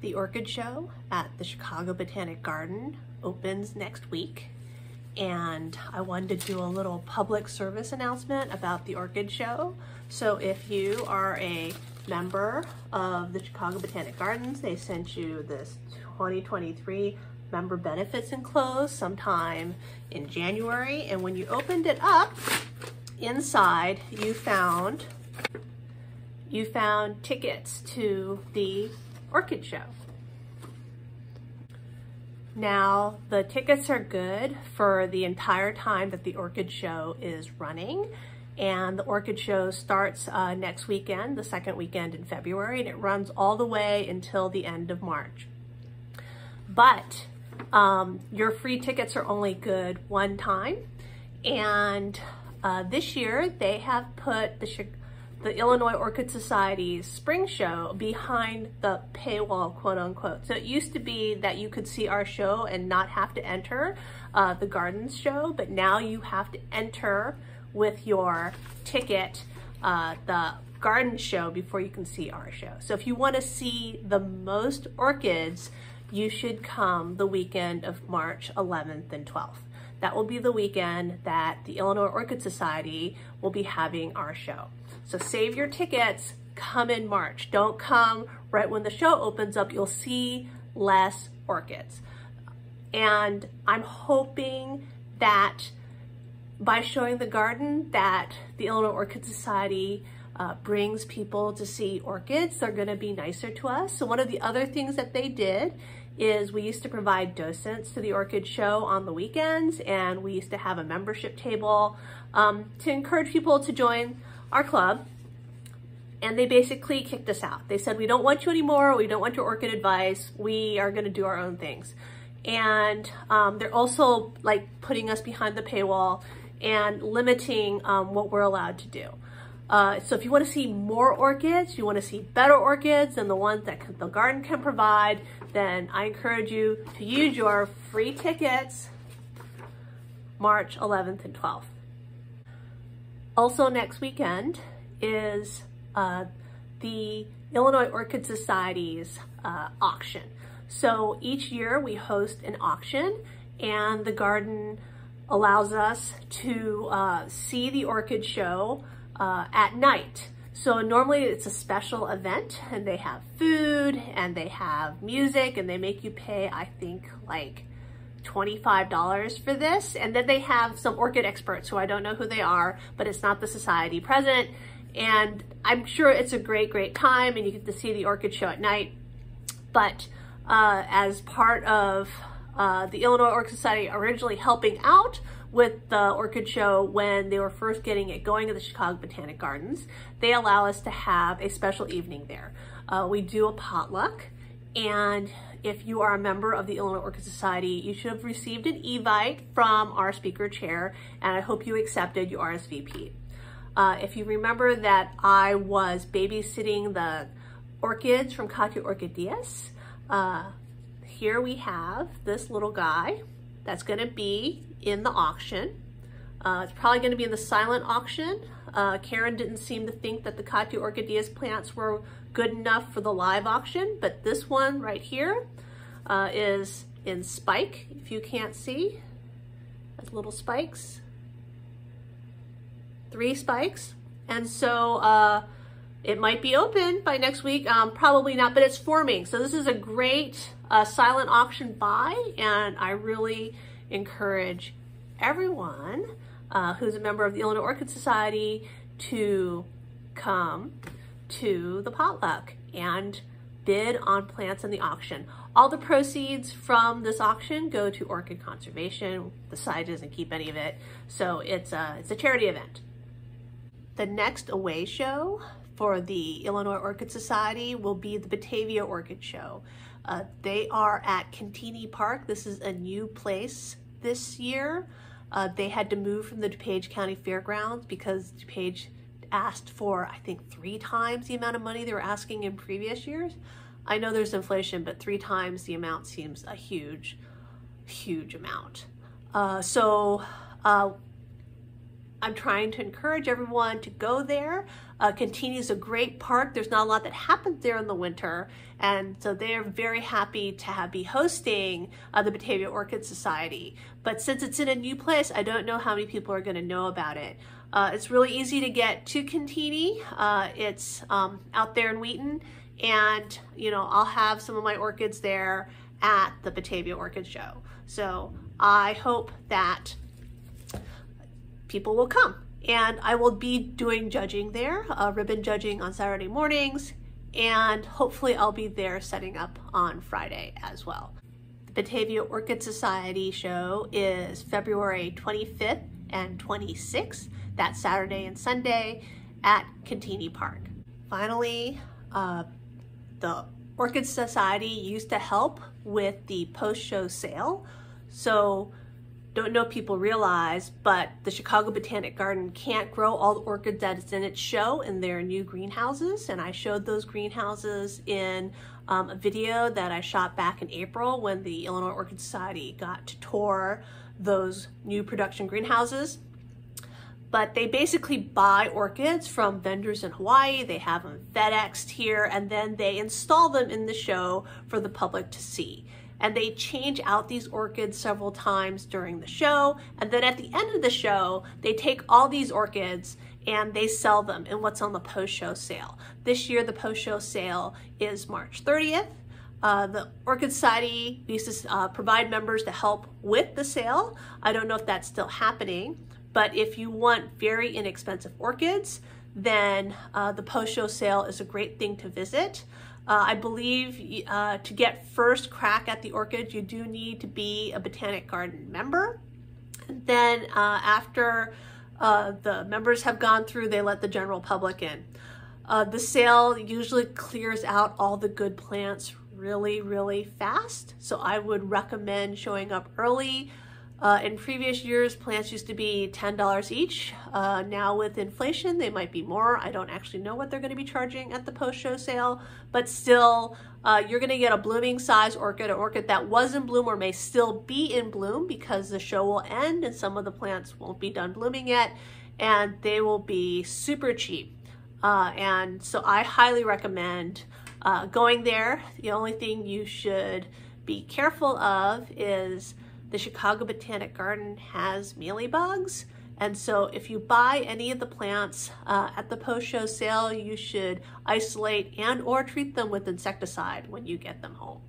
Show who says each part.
Speaker 1: The Orchid Show at the Chicago Botanic Garden opens next week, and I wanted to do a little public service announcement about the Orchid Show. So if you are a member of the Chicago Botanic Gardens, they sent you this 2023 member benefits enclosed sometime in January, and when you opened it up, inside you found tickets to the Orchid Show. Now, the tickets are good for the entire time that the Orchid Show is running, and the Orchid Show starts next weekend, the second weekend in February, and it runs all the way until the end of March. But your free tickets are only good one time, and this year they have put the Illinois Orchid Society's spring show behind the paywall, quote unquote. So it used to be that you could see our show and not have to enter the gardens show, but now you have to enter with your ticket the garden show before you can see our show. So if you want to see the most orchids, you should come the weekend of March 11th and 12th. That will be the weekend that the Illinois Orchid Society will be having our show. So save your tickets, come in March. Don't come right when the show opens up. You'll see less orchids. And I'm hoping that by showing the garden that the Illinois Orchid Society brings people to see orchids, they're gonna be nicer to us. So one of the other things that they did is we used to provide docents to the Orchid Show on the weekends, and we used to have a membership table to encourage people to join our club, and they basically kicked us out. They said, we don't want you anymore, we don't want your orchid advice, we are gonna do our own things. And they're also like putting us behind the paywall and limiting what we're allowed to do. So if you want to see more orchids, you want to see better orchids than the ones that the garden can provide, then I encourage you to use your free tickets March 11th and 12th. Also next weekend is the Illinois Orchid Society's auction. So each year we host an auction, and the garden allows us to see the Orchid Show at night. So normally it's a special event, and they have food and they have music, and they make you pay, I think, like $25 for this. And then they have some orchid experts who I don't know who they are, but it's not the society present. And I'm sure it's a great time, and you get to see the Orchid Show at night. But as part of the Illinois Orchid Society originally helping out with the Orchid Show when they were first getting it going at the Chicago Botanic Gardens, they allow us to have a special evening there. We do a potluck, and if you are a member of the Illinois Orchid Society, you should have received an evite from our speaker chair, and I hope you accepted your RSVP. If you remember that I was babysitting the orchids from Catu Orchideas, here we have this little guy that's gonna be in the auction. It's probably gonna be in the silent auction. Karen didn't seem to think that the Catu Orchideas plants were good enough for the live auction, but this one right here is in spike, if you can't see. That's little spikes. 3 spikes. And so it might be open by next week, probably not, but it's forming. So this is a great silent auction buy, and I really encourage everyone who's a member of the Illinois Orchid Society to come to the potluck and bid on plants in the auction. All the proceeds from this auction go to orchid conservation. The society doesn't keep any of it, so it's a charity event. The next away show for the Illinois Orchid Society will be the Batavia Orchid Show. They are at Cantini Park. This is a new place this year. They had to move from the DuPage County Fairgrounds because DuPage asked for, I think, 3 times the amount of money they were asking in previous years. I know there's inflation, but 3 times the amount seems a huge amount. I'm trying to encourage everyone to go there. Cantini is a great park. There's not a lot that happens there in the winter, and so they're very happy to be hosting the Batavia Orchid Society. But since it's in a new place, I don't know how many people are going to know about it. It's really easy to get to Cantini. It's out there in Wheaton, and I'll have some of my orchids there at the Batavia Orchid Show. So I hope that people will come. And I will be doing judging there, ribbon judging on Saturday mornings, and hopefully I'll be there setting up on Friday as well. The Batavia Orchid Society show is February 25th and 26th, that's Saturday and Sunday at Cantini Park. Finally, the Orchid Society used to help with the post-show sale. So don't know if people realize, but the Chicago Botanic Garden can't grow all the orchids that is in its show in their new greenhouses. And I showed those greenhouses in a video that I shot back in April when the Illinois Orchid Society got to tour those new production greenhouses. But they basically buy orchids from vendors in Hawaii, they have them FedExed here, and then they install them in the show for the public to see. And they change out these orchids several times during the show. And then at the end of the show, they take all these orchids and they sell them in what's on the post-show sale. This year, the post-show sale is March 30th. The Orchid Society used to provide members to help with the sale. I don't know if that's still happening, but if you want very inexpensive orchids, then the post-show sale is a great thing to visit. I believe to get first crack at the orchids, you do need to be a Botanic Garden member. And then after the members have gone through, they let the general public in. The sale usually clears out all the good plants really fast. So I would recommend showing up early. In previous years, plants used to be $10 each. Now with inflation, they might be more. I don't actually know what they're going to be charging at the post-show sale, but still, you're going to get a blooming size orchid, an orchid that was in bloom or may still be in bloom because the show will end and some of the plants won't be done blooming yet, and they will be super cheap. And so I highly recommend going there. The only thing you should be careful of is the Chicago Botanic Garden has mealybugs, and so if you buy any of the plants at the post-show sale, you should isolate and or treat them with insecticide when you get them home.